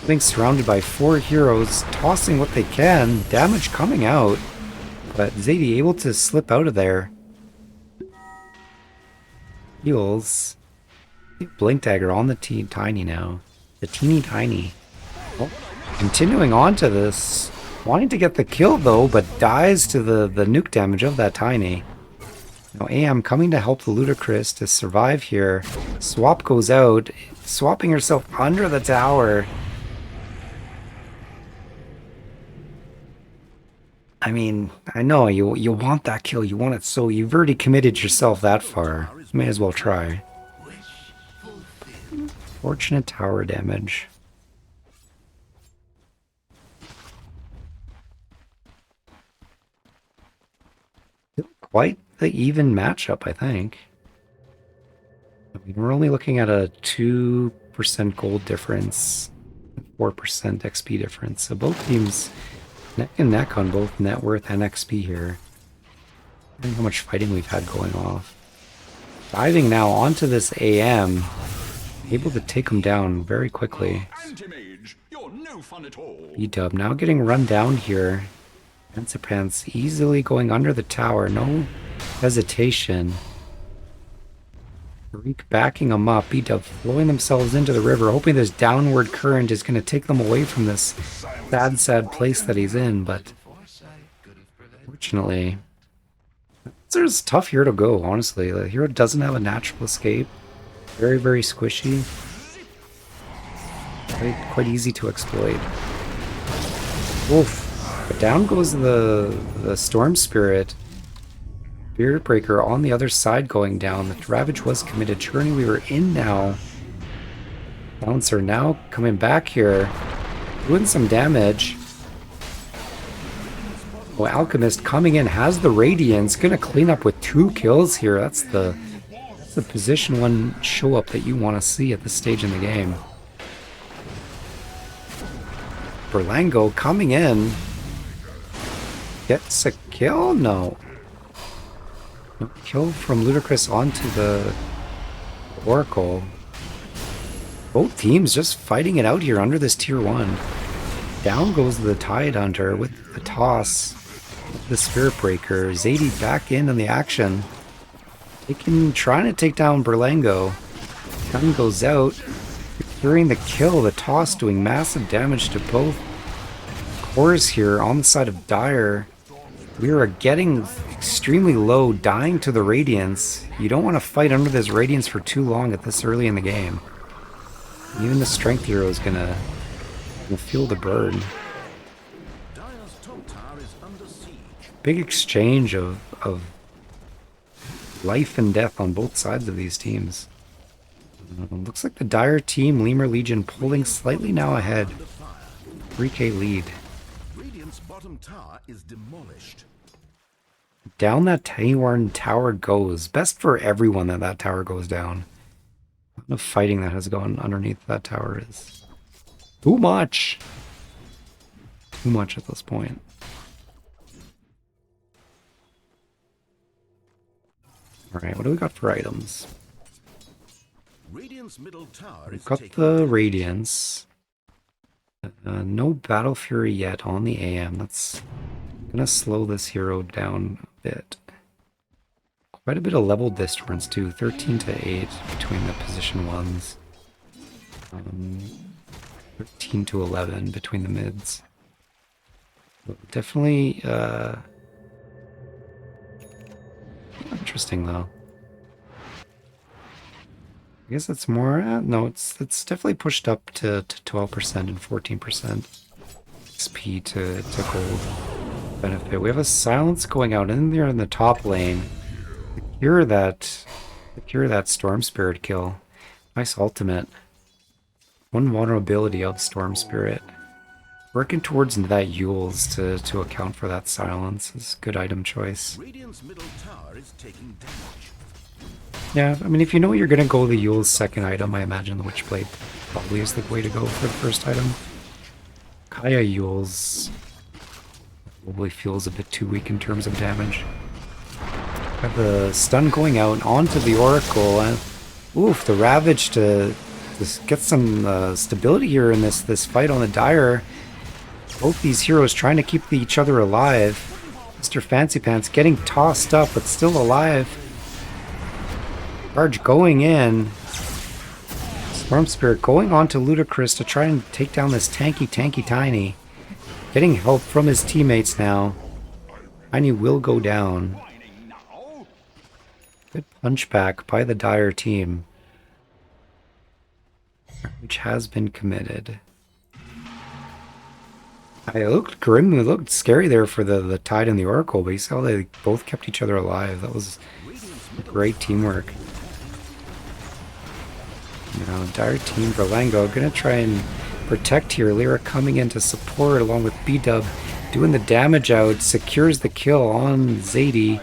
Being surrounded by 4 heroes, tossing what they can, damage coming out, but Zadie able to slip out of there. Heals. Blink Dagger on the tiny now. The teeny tiny. Oh, continuing on to this. Wanting to get the kill though, but dies to the nuke damage of that tiny. Now AM coming to help the Ludicrous to survive here. Swap goes out, swapping herself under the tower. I mean, I know you want that kill, you want it, so you've already committed yourself that far. May as well try. Fortunate tower damage. Quite the even matchup, I think. I mean, we're only looking at a 2% gold difference, 4% XP difference. So both teams neck and neck on both net worth and XP here. I don't know how much fighting we've had going off. Diving now onto this AM, able to take him down very quickly. E-dub now getting run down here. Pants easily going under the tower, no hesitation. Reek backing them up, E-dub flowing themselves into the river, hoping this downward current is going to take them away from this sad place that he's in, but fortunately, it's a tough hero to go, honestly. The hero doesn't have a natural escape. Very, very squishy. Quite easy to exploit. Oof. But down goes the Storm Spirit. Spirit Breaker on the other side going down. The Ravage was committed. Churning we were in now. Bouncer now coming back here. Doing some damage. Oh, Alchemist coming in. Has the Radiance. Gonna clean up with 2 kills here. That's the position 1 show up that you want to see at this stage in the game. Berlango coming in. Gets a kill? No. No kill from Ludicrous onto the Oracle. Both teams just fighting it out here under this tier 1. Down goes the Tide Hunter with the toss. The Spirit Breaker. Zadie back in on the action. Trying to take down Berlango. Gun goes out. Securing the kill. The toss doing massive damage to both cores here on the side of Dire. We are getting extremely low, dying to the Radiance. You don't want to fight under this Radiance for too long at this early in the game. Even the Strength hero is gonna feel the burn. Big exchange of life and death on both sides of these teams. Looks like the Dire team, Lemur Legion, pulling slightly now ahead. 3k lead. Bottom tower is demolished. Down that Taiwan tower goes. Best for everyone that tower goes down. The fighting that has gone underneath that tower is too much. Too much at this point. Alright, what do we got for items? Radiant's middle tower We've got the Radiance. No Battle Fury yet on the AM. That's gonna slow this hero down a bit. Quite a bit of level difference too, 13 to 8 between the position 1s. 13 to 11 between the mids. Definitely interesting though. I guess it's more, no, it's definitely pushed up to 12% and 14% XP to gold benefit. We have a silence going out in there in the top lane. Secure that Storm Spirit kill. Nice ultimate. 1 vulnerability of Storm Spirit. Working towards that Yules to account for that silence is good item choice. Radiant's middle tower is taking damage. Yeah, I mean, if you know you're going to go the Yule's second item, I imagine the Witchblade probably is the way to go for the first item. Kaya Yule's probably feels a bit too weak in terms of damage. Have the stun going out onto the Oracle. And, oof, the Ravage to Just get some stability here in this fight on the Dire. Both these heroes trying to keep each other alive. Mr. Fancy Pants getting tossed up, but still alive. Charge going in. Storm Spirit going on to Ludicrous to try and take down this tanky Tiny. Getting help from his teammates now. Tiny will go down. Good punch back by the Dire team, which has been committed. It looked grim, it looked scary there for the Tide and the Oracle, but you saw they both kept each other alive. That was great teamwork. Now, Dire team Verlango gonna try and protect here. Lyra coming in to support along with B-Dub, doing the damage out, secures the kill on Zadie.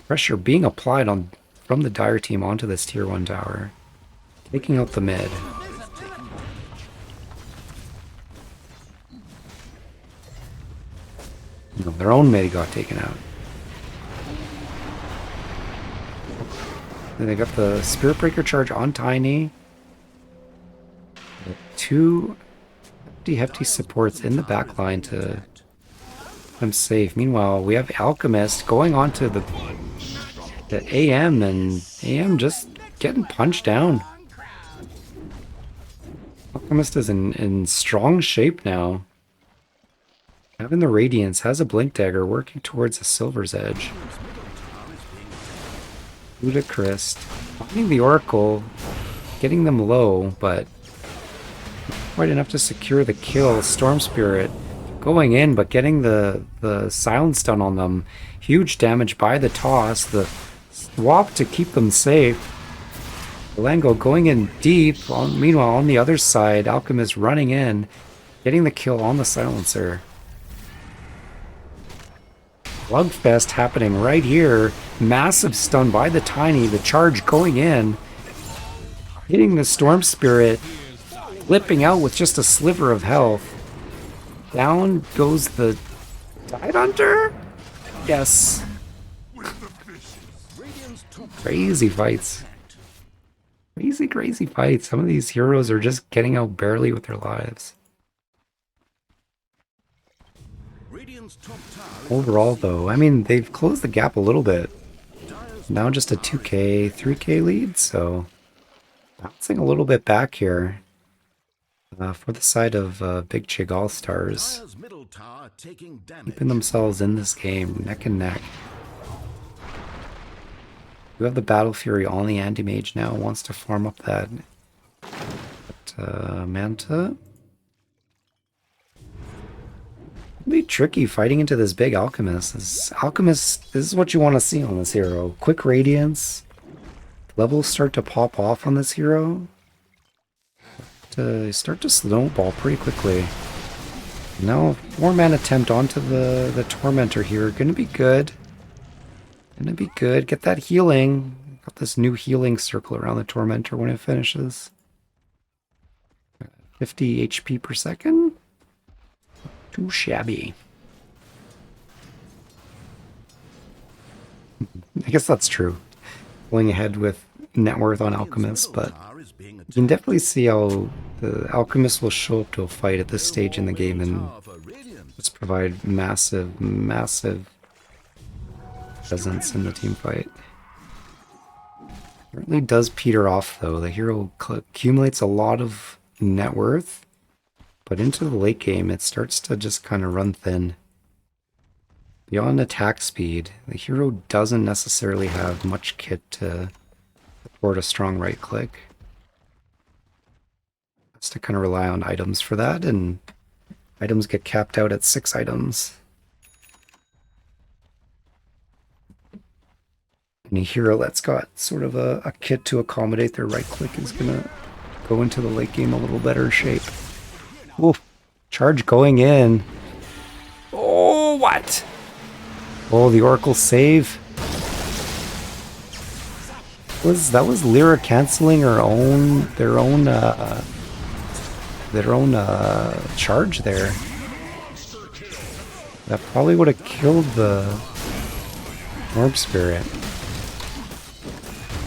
Pressure being applied from the Dire team onto this tier 1 tower. Taking out the mid. No, their own mid got taken out. Then they got the Spirit Breaker charge on Tiny. 2 hefty supports in the back line to keep them safe. Meanwhile, we have Alchemist going on to the AM, and AM just getting punched down. Alchemist is in strong shape now. Having the Radiance, has a Blink Dagger, working towards a Silver's Edge. Ludicrous, finding the Oracle, getting them low, but not quite enough to secure the kill. Storm Spirit going in, but getting the silence stun on them. Huge damage by the toss, the swap to keep them safe. Lango going in deep. Meanwhile, on the other side, Alchemist running in, getting the kill on the silencer. Slugfest happening right here. Massive stun by the Tiny. The charge going in, hitting the Storm Spirit, flipping out with just a sliver of health. Down goes the Tide Hunter? Yes. Crazy fights. Crazy fights. Some of these heroes are just getting out barely with their lives. Overall, though, I mean, they've closed the gap a little bit. Now just a 2k, 3k lead, so bouncing a little bit back here for the side of Big Chig All-Stars. Keeping themselves in this game, neck and neck. We have the Battle Fury on the Anti-Mage now, wants to farm up that Manta. It'll be tricky fighting into this big Alchemist. This is what you want to see on this hero. Quick Radiance. Levels start to pop off on this hero. Start to snowball pretty quickly. Now, 4-man attempt onto the Tormentor here. Gonna be good. Gonna be good. Get that healing. Got this new healing circle around the Tormentor when it finishes. 50 HP per second. Too shabby. I guess that's true. Going ahead with net worth on Alchemist, but you can definitely see how the Alchemist will show up to a fight at this stage in the game and just provide massive presence in the team fight. It really does peter off though. The hero accumulates a lot of net worth, but into the late game it starts to just kind of run thin. Beyond attack speed, the hero doesn't necessarily have much kit to support a strong right click. Has to kind of rely on items for that, and items get capped out at 6 items. Any hero that's got sort of a kit to accommodate their right click is gonna go into the late game a little better shape. Ooh, charge going in. Oh, what? Oh, the Oracle save. That was Lyra canceling their own charge there. That probably would have killed the Orb Spirit.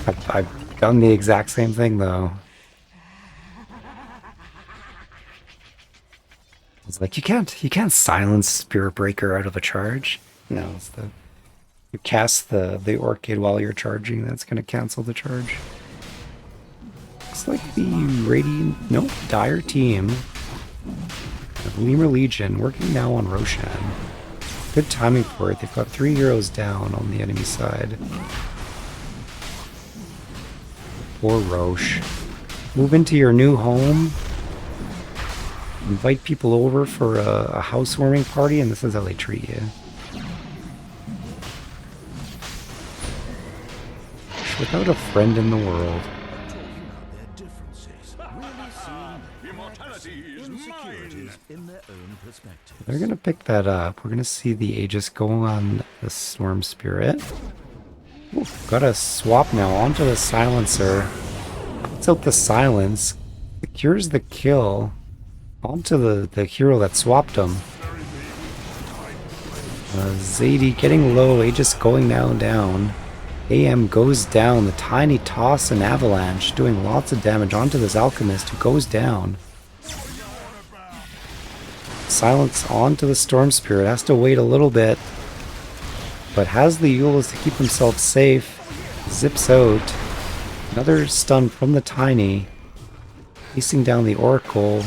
I've done the exact same thing though. It's like you can't silence Spirit Breaker out of a charge. No, it's the you cast the Orchid while you're charging, that's gonna cancel the charge. Looks like the Radiant nope, Dire team. Lemur Legion working now on Roshan. Good timing for it. They've got 3 heroes down on the enemy side. Poor Roche. Move into your new home. Invite people over for a housewarming party, and this is how they treat you. Without a friend in the world. Talking about their differences, really seeing immortality is insecurities in their own perspective. They're gonna pick that up. We're gonna see the Aegis go on the Storm Spirit. Ooh, got a swap now onto the Silencer. Puts out the silence. Secures the kill. Onto the hero that swapped him. Zadie getting low, Aegis going down. AM goes down, the tiny toss and avalanche doing lots of damage onto this alchemist who goes down. Silence onto the Storm Spirit, has to wait a little bit, but has the Euls to keep himself safe. Zips out. Another stun from the tiny. Chasing down the Oracle.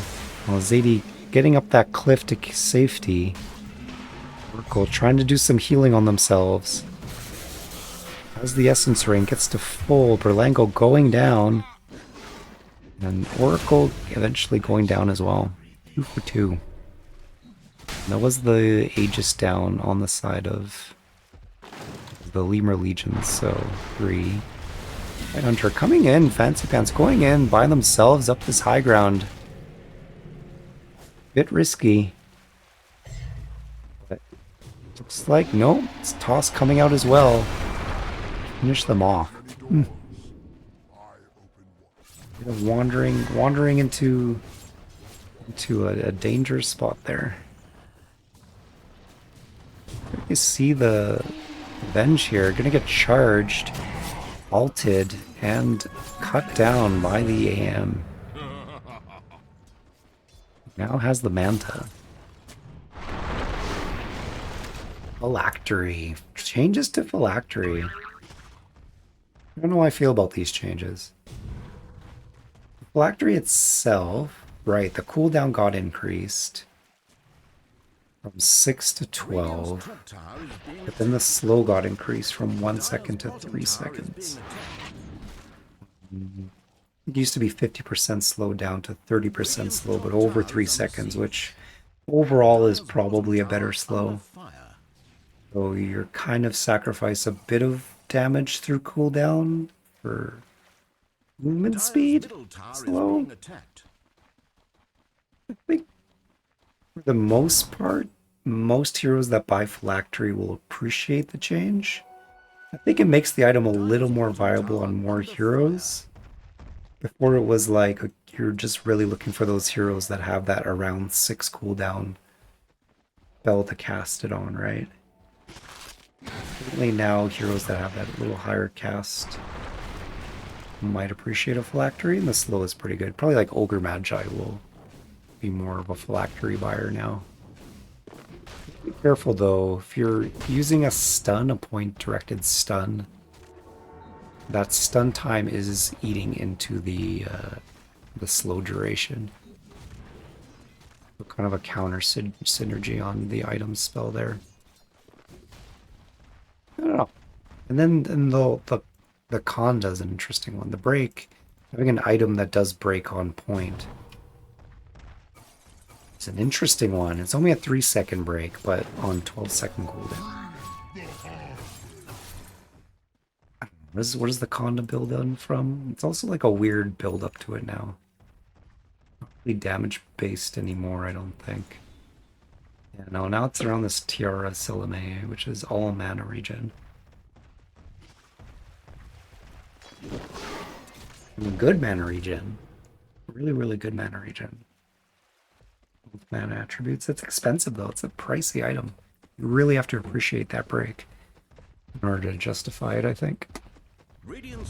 While Zadie getting up that cliff to safety. Oracle trying to do some healing on themselves. As the Essence Ring gets to full, Berlango going down. And Oracle eventually going down as well. 2 for 2. And that was the Aegis down on the side of the Lemur Legions, so 3. White Hunter coming in, Fancy Pants going in by themselves up this high ground. Bit risky. But looks like, no, it's Toss coming out as well. Finish them off. Wandering into a dangerous spot there. You see the Venge here, gonna get charged, alted, and cut down by the AM. Now has the Manta. Phylactery. Changes to Phylactery. I don't know how I feel about these changes. Phylactery itself, right, the cooldown got increased from 6 to 12, but then the slow got increased from 1 second to 3 seconds. It used to be 50% slow down to 30% slow, but over 3 seconds, which overall is probably a better slow. So you're kind of sacrifice a bit of damage through cooldown for movement speed. Slow. I think for the most part, most heroes that buy Phylactery will appreciate the change. I think it makes the item a little more viable on more heroes. Before it was like you're just really looking for those heroes that have that around 6 cooldown spell to cast it on, right? Certainly now heroes that have that little higher cast might appreciate a Phylactery, and the slow is pretty good. Probably like Ogre Magi will be more of a Phylactery buyer now. Be careful though, if you're using a stun, a point directed stun, that stun time is eating into the slow duration. So kind of a counter synergy on the item spell there. I don't know. And then the Conda is an interesting one. The break, having an item that does break on point. It's an interesting one. It's only a 3-second break, but on 12-second cooldown. What is the Conda build on from? It's also like a weird build up to it now. Not really damage based anymore, I don't think. Yeah, no, now it's around this Tiara Silame, which is all mana regen. Good mana regen. Really, really good mana regen. With mana attributes. It's expensive though. It's a pricey item. You really have to appreciate that break in order to justify it, I think.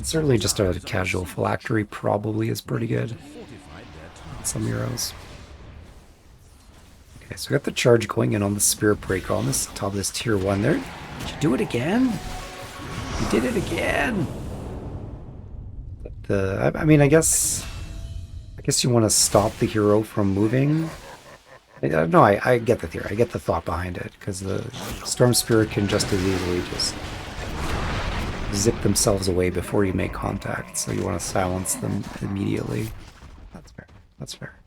Certainly just a casual phylactery probably is pretty good. Some heroes. Okay, so we got the charge going in on the Spirit Breaker on this top of this tier 1 there. Did you do it again? You did it again! I mean, I guess you want to stop the hero from moving. No, I get the theory. I get the thought behind it, because the Storm Spirit can just as easily just zip themselves away before you make contact, so you want to silence them immediately. That's fair. That's fair.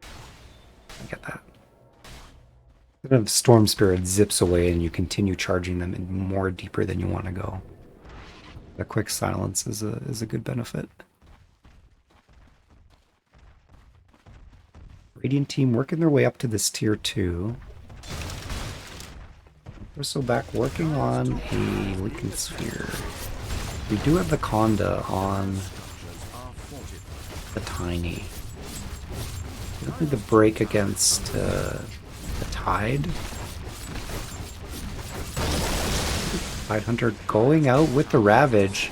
I get that. If Storm Spirit zips away and you continue charging them in more deeper than you want to go, a quick silence is a good benefit. Radiant team working their way up to this tier 2. Bristleback working on a Lincoln Sphere. We do have the Conda on the Tiny. We don't need the break against the Tide. Tide Hunter going out with the Ravage.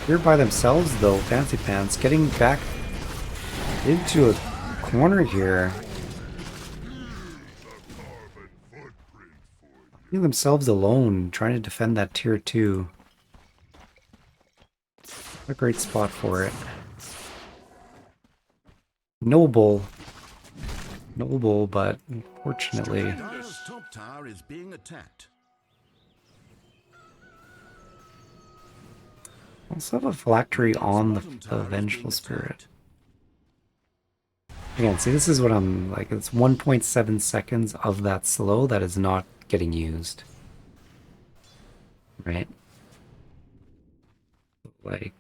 Here by themselves though, Fancy Pants getting back into a corner here. Leaving themselves alone, trying to defend that tier 2. What a great spot for it. Noble, but unfortunately. Dire's top tower is being attacked. Also have a phylactery on the Vengeful Spirit. Again, see, this is what I'm like. It's 1.7 seconds of that slow that is not getting used. Right? Like,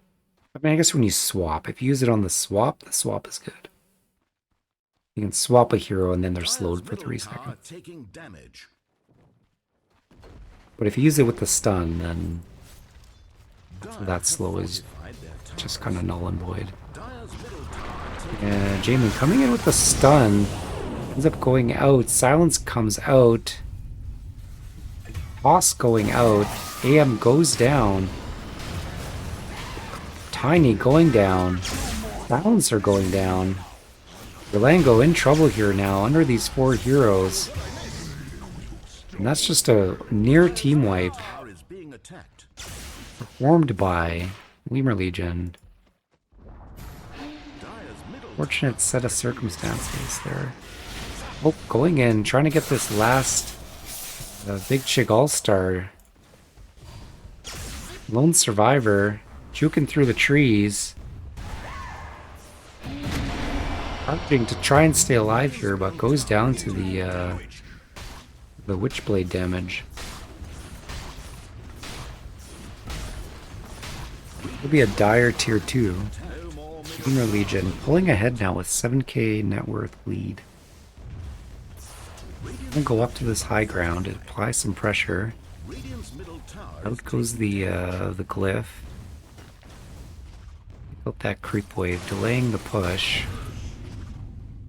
I mean, I guess when you swap, if you use it on the swap is good. You can swap a hero and then they're slowed for 3 seconds. But if you use it with the stun, then that slow is just kind of null and void. And Jamin coming in with the stun ends up going out. Silence comes out. Toss going out. AM goes down. Tiny going down. Silencer going down. Relango in trouble here now under these 4 heroes. And that's just a near team wipe. Performed by Lemur Legion. Fortunate set of circumstances there. Oh, going in, trying to get this last Big Chig All-Star. Lone Survivor, juking through the trees. Charging to try and stay alive here, but goes down to the Witchblade damage. It'll be a dire tier 2. Lemur Legion pulling ahead now with 7k net worth lead. I'm gonna go up to this high ground and apply some pressure. Out goes the glyph. Up that creep wave, delaying the push.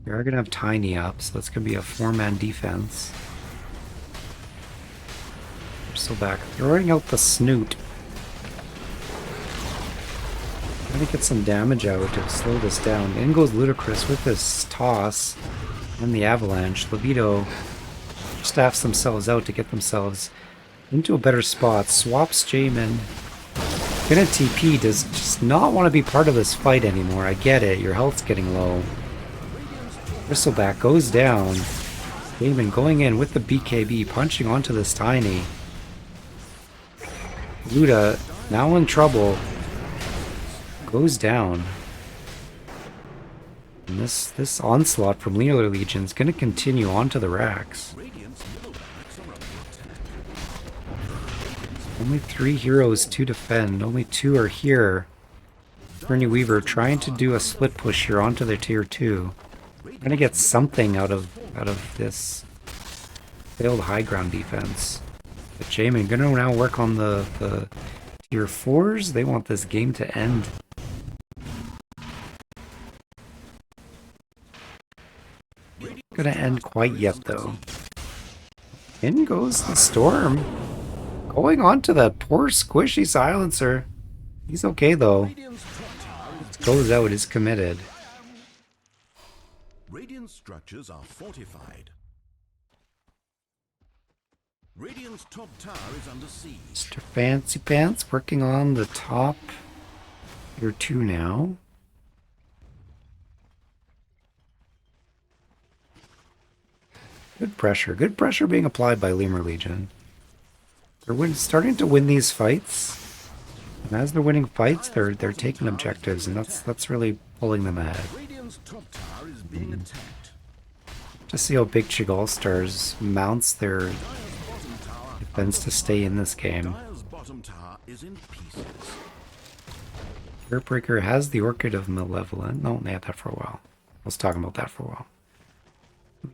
We are gonna have Tiny up, so it's gonna be a 4-man defense. We're still back, throwing out the Snoot. Trying to get some damage out to slow this down. In goes Ludicrous with this toss and the avalanche. Levito staffs themselves out to get themselves into a better spot. Swaps Jamin. Gonna TP does just not want to be part of this fight anymore. I get it. Your health's getting low. Bristleback goes down. Jamin going in with the BKB, punching onto this Tiny. Luda now in trouble. Goes down. And this onslaught from Lemur Legion is going to continue onto the racks. Only 3 heroes to defend. Only 2 are here. Bernie Weaver trying to do a split push here onto their tier 2. Going to get something out of this failed high ground defense. But Jamin going to now work on the tier 4s. They want this game to end. Gonna end quite yet though. In goes the Storm. Going on to that poor squishy silencer. He's okay though. Radiant's top tower is Goes out is committed. Radiant structures are fortified. Radiant's top tower is under siege. Mr. Fancy Pants working on the top tier 2 now. Good pressure being applied by Lemur Legion. They're starting to win these fights. And as they're winning fights, they're taking objectives, and that's really pulling them ahead. Radiant's top tower is being attacked. To see how Big Chig All-Stars mounts their Dire's bottom tower. defense to stay in this game. Dire's bottom tower is in pieces. Earthbreaker has the Orchid of Malevolent. No, they had that for a while. I was talking about that for a while.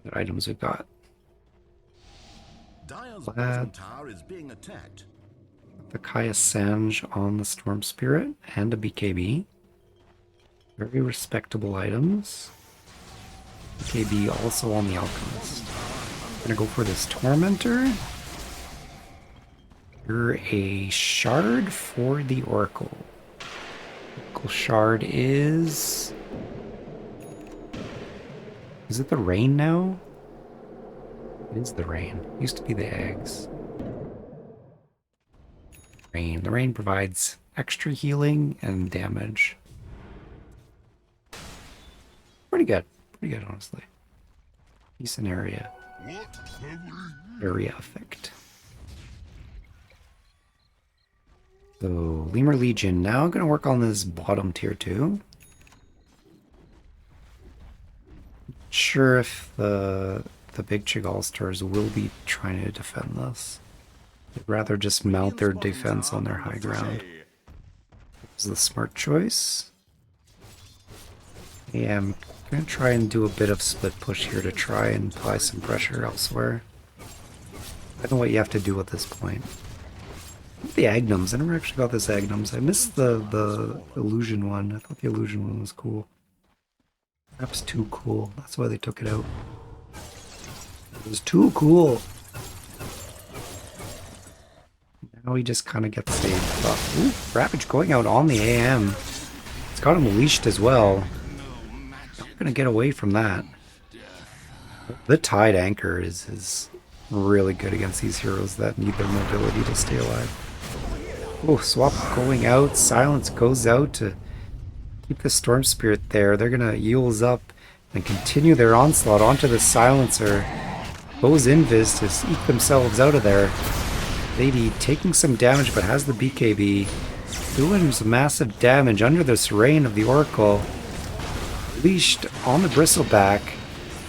What items we've got? Dire's bottom tower is being attacked. The Kaya Sange on the Storm Spirit and a BKB. Very respectable items. BKB also on the Alchemist. Gonna go for this Tormentor. You're a Shard for the Oracle. Oracle Shard is... Is it the Rain now? It is the Rain. Used to be the Eggs. Rain. The Rain provides extra healing and damage. Pretty good, honestly. Decent area. Area effect. So, Lemur Legion now going to work on this bottom tier 2. Sure if the Big Chig All-Stars will be trying to defend this. They'd rather just mount their defense on their high ground. This is the smart choice. Yeah, I'm going to try and do a bit of split push here to try and apply some pressure elsewhere. I don't know what you have to do at this point. The Agnums. I never actually got this Agnums. I missed the Illusion one. I thought the Illusion one was cool. Perhaps too cool. That's why they took it out. It was too cool. Now he just kind of gets saved buff. Ooh, Ravage going out on the AM. It's got him leashed as well. Not gonna get away from that. The Tide Anchor is really good against these heroes that need their mobility to stay alive. Oh, swap going out. Silence goes out to keep the Storm Spirit there. They're gonna Eels up and continue their onslaught onto the Silencer. Goes Invis to eke themselves out of there. Lady taking some damage but has the BKB. Doing some massive damage under the Serene of the Oracle. Leashed on the Bristleback.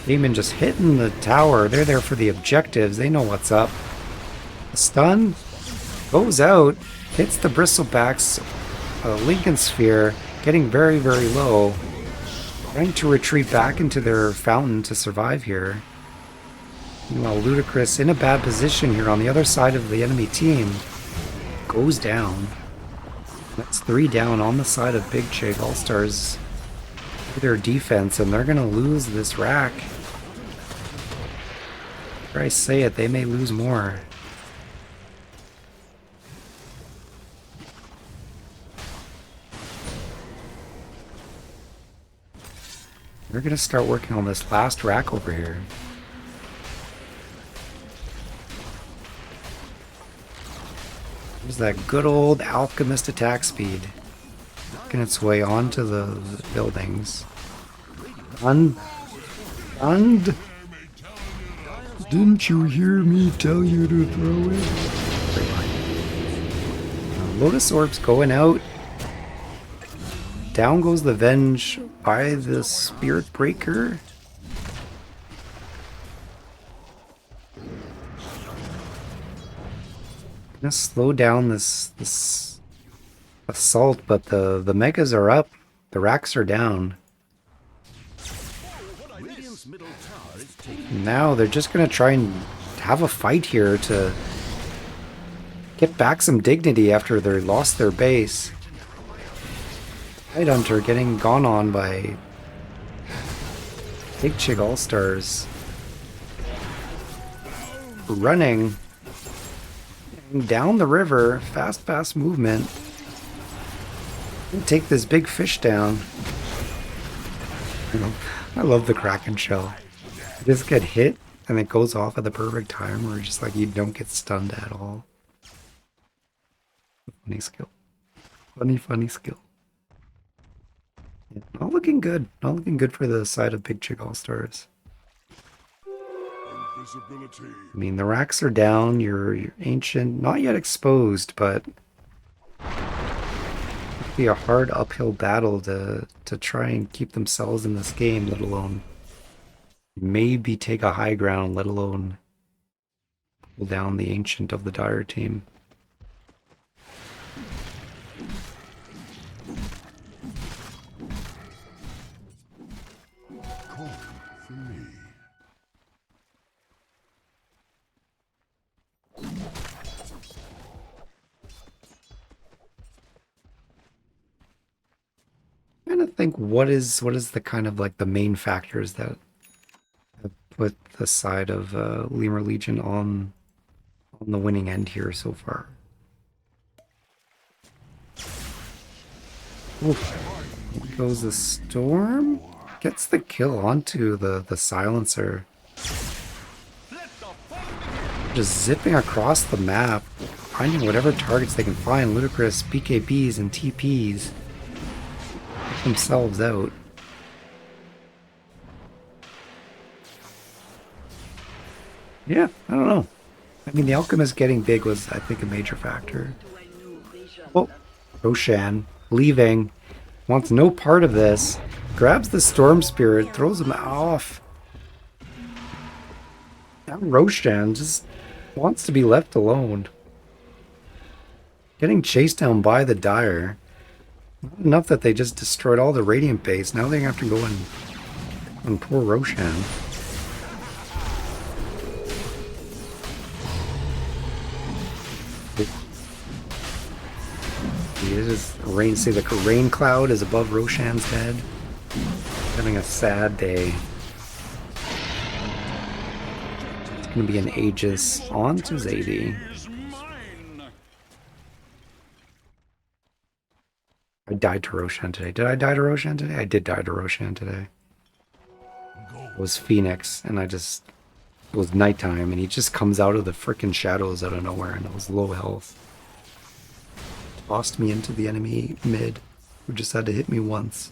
Demon just hitting the tower. They're there for the objectives. They know what's up. The stun goes out. Hits the Bristleback's Lincoln Sphere. Getting very, very low. Trying to retreat back into their fountain to survive here. Meanwhile, Ludicrous in a bad position here on the other side of the enemy team. Goes down. That's 3 down on the side of Big Chig All-Stars. Their defense, and they're going to lose this rack. After I say it, they may lose more. We're going to start working on this last rack over here. There's that good old Alchemist attack speed. Working its way onto the buildings. And didn't you hear me tell you to throw it? Lotus Orb's going out. Down goes the Venge by the Spirit Breaker. Gonna slow down this assault, but the megas are up. The racks are down. Now they're just gonna try and have a fight here to get back some dignity after they lost their base. Tidehunter getting gone on by Big Chig All-Stars. Running down the river, fast movement. Take this big fish down. I love the Kraken shell. You just get hit and it goes off at the perfect time where just like you don't get stunned at all. Funny skill. Funny skill. Yeah, not looking good. Not looking good for the side of Big Chig All-Stars. I mean, the racks are down. You're ancient, not yet exposed, but it'd be a hard uphill battle to try and keep themselves in this game, let alone maybe take a high ground, let alone pull down the ancient of the Dire team. Trying to think what is the kind of like the main factors that have put the side of Lemur Legion on the winning end here so far. Oof. Here goes the storm. Gets the kill onto the silencer. Just zipping across the map, finding whatever targets they can find. Ludicrous BKBs and TPs. Get themselves out. Yeah, I don't know. I mean, the Alchemist getting big was, I think, a major factor. Oh, Roshan leaving. Wants no part of this. Grabs the Storm Spirit, throws him off. Now Roshan just wants to be left alone. Getting chased down by the Dire. Not enough that they just destroyed all the Radiant base. Now they have to go and poor Roshan. It is rain. See, the rain cloud is above Roshan's head. Having a sad day. It's gonna be an Aegis on to Zadie. I died to Roshan today. Did I die to Roshan today? I did die to Roshan today. It was Phoenix, and it was nighttime, and he just comes out of the freaking shadows out of nowhere, and it was low health. Tossed me into the enemy mid, who just had to hit me once.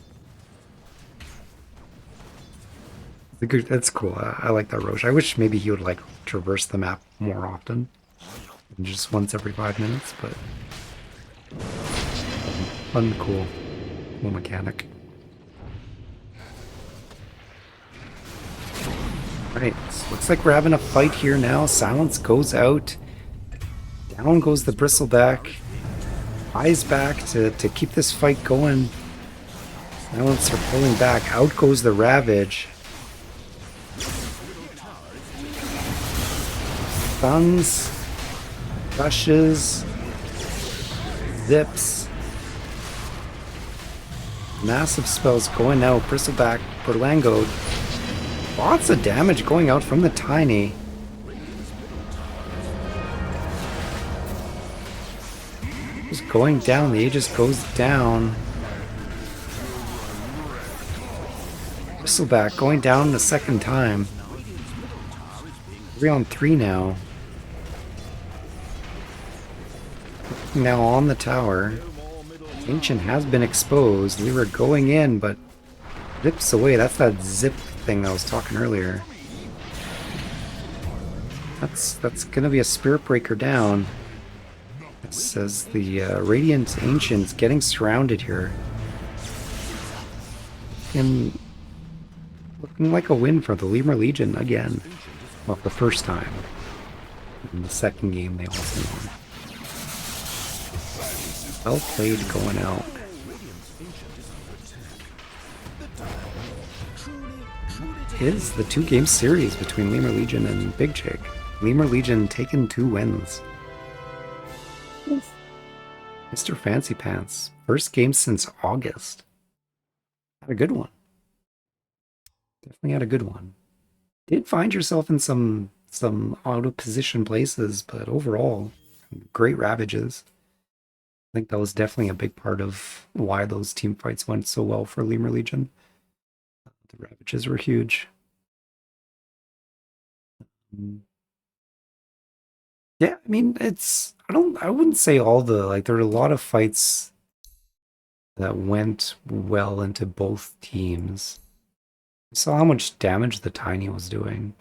That's cool. I like that Roche. I wish maybe he would like traverse the map more often, than just once every 5 minutes, but fun, cool mechanic. Right, so looks like we're having a fight here now. Silence goes out. Down goes the Bristleback. Eyes back to keep this fight going. Silence are pulling back. Out goes the Ravage. Stuns. Rushes. Zips. Massive spells going out. Bristleback, Berlango. Lots of damage going out from the Tiny. Just going down. The Aegis goes down. Bristleback going down the second time. 3-on-3 now. Now on the tower. Ancient has been exposed. We were going in, but zips away. That's that zip thing I was talking earlier. That's gonna be a Spirit Breaker down. It says the Radiant Ancient's getting surrounded here. And looking like a win for the Lemur Legion again. Well, the first time. In the second game they also won. Well played going out. Is the 2-game series between Lemur Legion and Big Chig. Lemur Legion taking 2 wins. Mr. Fancy Pants. First game since August. Had a good one. Definitely had a good one. Did find yourself in some out of position places, but overall, great ravages. I think that was definitely a big part of why those team fights went so well for Lemur Legion. The ravages were huge. Mm. Yeah, I mean, I wouldn't say all the, like, there were a lot of fights that went well into both teams. I saw how much damage the Tiny was doing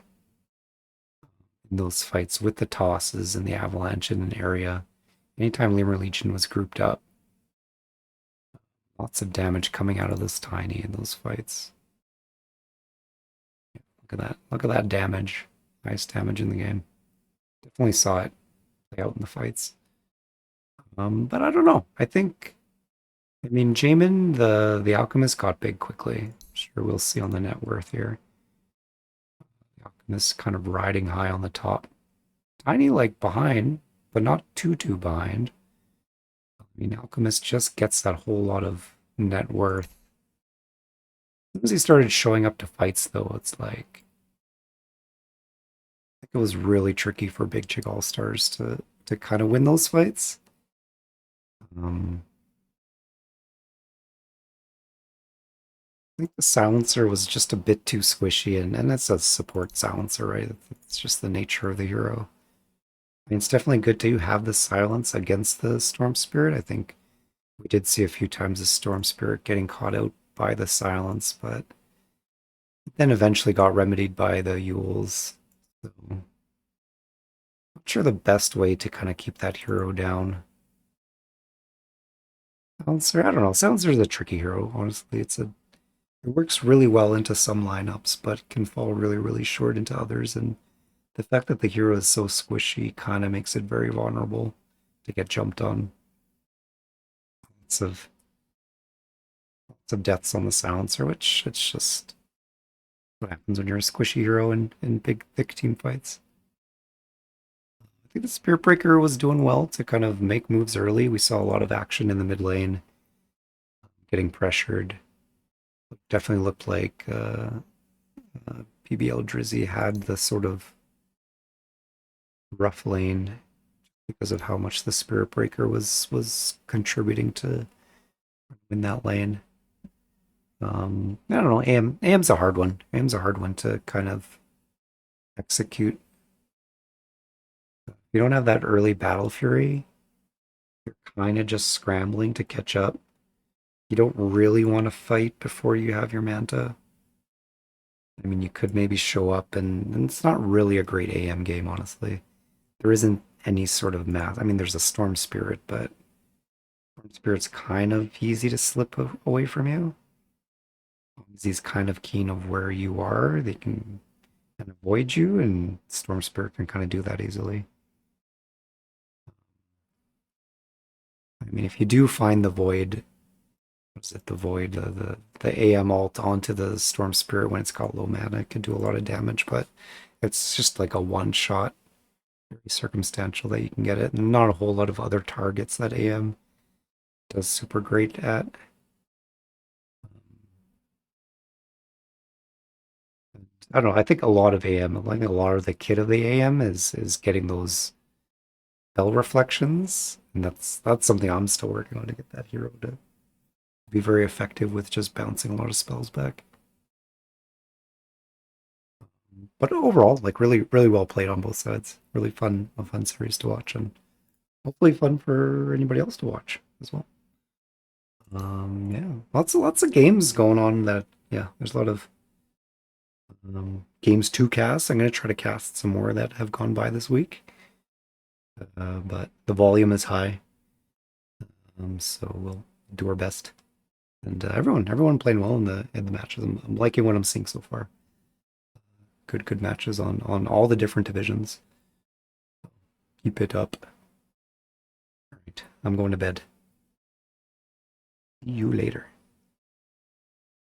in those fights with the tosses and the avalanche in an area. Anytime Lemur Legion was grouped up, lots of damage coming out of this Tiny in those fights. Look at that. Look at that damage. Highest damage in the game. Definitely saw it play out in the fights. But I don't know. I mean, Jamin, the Alchemist got big quickly. Sure, we'll see on the net worth here. The Alchemist kind of riding high on the top. Tiny like behind, but not too behind. I mean, Alchemist just gets that whole lot of net worth. As soon as he started showing up to fights, though, it's like I think it was really tricky for Big Chig All Stars to kind of win those fights. Um, I think the silencer was just a bit too squishy, and it's a support silencer, right? It's just the nature of the hero. I mean, it's definitely good to have the silence against the Storm Spirit. I think we did see a few times the Storm Spirit getting caught out by the silence, but then eventually got remedied by the Yules. So, not sure the best way to kind of keep that hero down. Silencer, I don't know. Silencer is a tricky hero, honestly. It works really well into some lineups, but can fall really short into others. And the fact that the hero is so squishy kind of makes it very vulnerable to get jumped on. Lots of lots of deaths on the silencer, which it's just what happens when you're a squishy hero in big thick team fights. I think the Spirit Breaker was doing well to kind of make moves early. We saw a lot of action in the mid lane, getting pressured. Definitely looked like PBL Drizzy had the sort of rough lane because of how much the Spirit Breaker was contributing to win that lane. I don't know. AM's a hard one. AM's a hard one to kind of execute. If you don't have that early battle fury, you're kind of just scrambling to catch up. You don't really want to fight before you have your Manta. I mean, you could maybe show up, and it's not really a great AM game, honestly. There isn't any sort of math. I mean, there's a Storm Spirit, but Storm Spirit's kind of easy to slip away from you. He's kind of keen of where you are. They can avoid you, and Storm Spirit can kind of do that easily. I mean, if you do find the Void, what's it, the Void, the AM ult onto the Storm Spirit when it's got low mana, it can do a lot of damage, but it's just like a one shot, very circumstantial that you can get it, and not a whole lot of other targets that AM does super great at. I don't know. I think a lot of AM, like a lot of the kit of the AM is getting those spell reflections, and that's something I'm still working on to get that hero to be very effective with just bouncing a lot of spells back. But overall, like really well played on both sides. Really fun, a fun series to watch, and hopefully fun for anybody else to watch as well. Yeah, lots of games going on. That yeah, there's a lot of games to cast. I'm gonna try to cast some more that have gone by this week, but the volume is high, so we'll do our best. And everyone playing well in the matches. I'm liking what I'm seeing so far. Good matches on all the different divisions. Keep it up. All right, I'm going to bed. See you later.